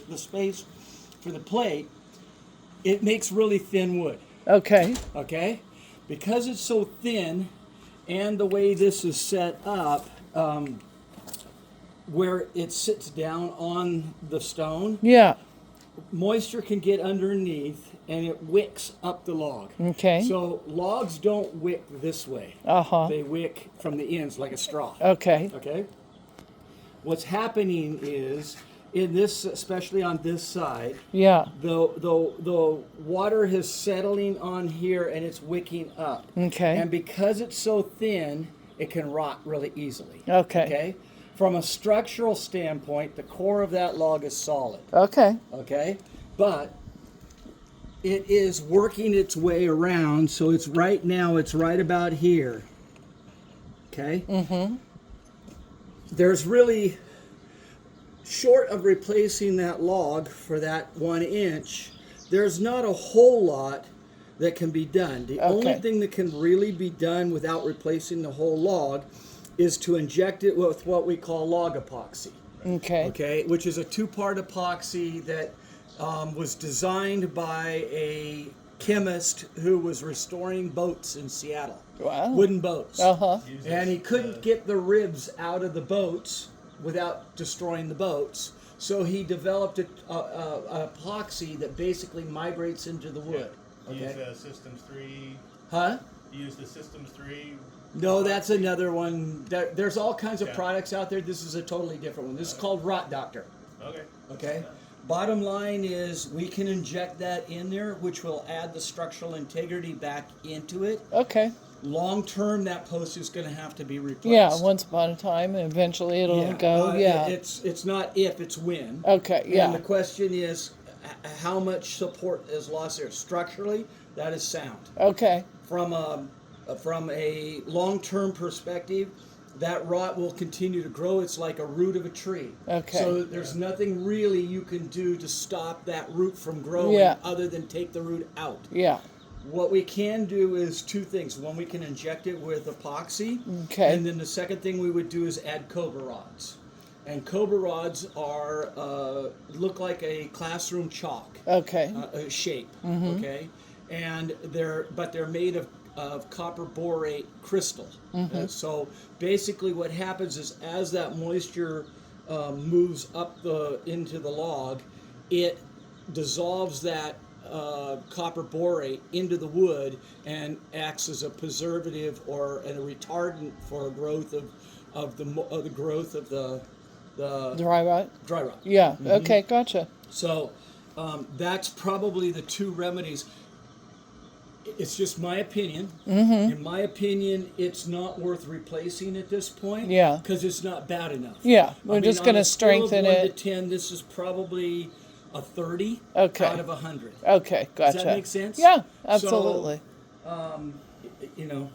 the space for the plate, it makes really thin wood. Okay. Okay, because it's so thin, and the way this is set up, where it sits down on the stone, Yeah. moisture can get underneath and it wicks up the log. Okay. So logs don't wick this way. Uh-huh. They wick from the ends like a straw. Okay. Okay. What's happening is in this, especially on this side, Yeah. the water is settling on here and it's wicking up. Okay. And because it's so thin, it can rot really easily. Okay. Okay. From a structural standpoint, the core of that log is solid. Okay. Okay, but it is working its way around, so it's right now, it's right about here. Okay? Mm-hmm. There's really, short of replacing that log for that 1 inch, there's not a whole lot that can be done. The only thing that can really be done without replacing the whole log is to inject it with what we call log epoxy. Okay, which is a two-part epoxy that was designed by a chemist who was restoring boats in Seattle. Wow. Wooden boats. Uh-huh. And he couldn't get the ribs out of the boats without destroying the boats. So he developed an epoxy that basically migrates into the wood. You Okay. use Systems 3. Huh? You use the Systems 3. No, that's another one. There's all kinds of Yeah. products out there. This is a totally different one. This is called Rot Doctor. Okay. Okay. Bottom line is we can inject that in there, which will add the structural integrity back into it. Okay. Long term, that post is going to have to be replaced. Yeah, once upon a time, and eventually it'll go. It's not if, it's when. Okay, And yeah. the question is, how much support is lost there? Structurally, that is sound. Okay. From a long-term perspective, that rot will continue to grow. It's like a root of a tree. Okay. So there's nothing really you can do to stop that root from growing other than take the root out. Yeah. What we can do is two things. One, we can inject it with epoxy. Okay. And then the second thing we would do is add Cobra rods. And Cobra rods are look like a classroom chalk Okay. shape. Okay. And they're made of copper borate crystal. So basically what happens is as that moisture moves up into the log, it dissolves that copper borate into the wood and acts as a preservative or a retardant for growth of the growth of the Dry rot? dry rot. Yeah. Okay, gotcha. So that's probably the two remedies. It's just my opinion. In my opinion, it's not worth replacing at this point. Yeah. Because it's not bad enough. Yeah, we're just on gonna a scale of strengthen 1 it. to 10, this is probably a 30 Okay. out of 100. Okay, gotcha. Does that make sense? Yeah, absolutely. You know,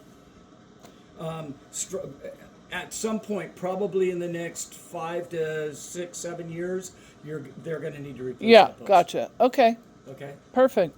at some point, probably in the next 5 to 6, 7 years, they're going to need to replace Yeah, that post. gotcha. Okay, Okay. perfect.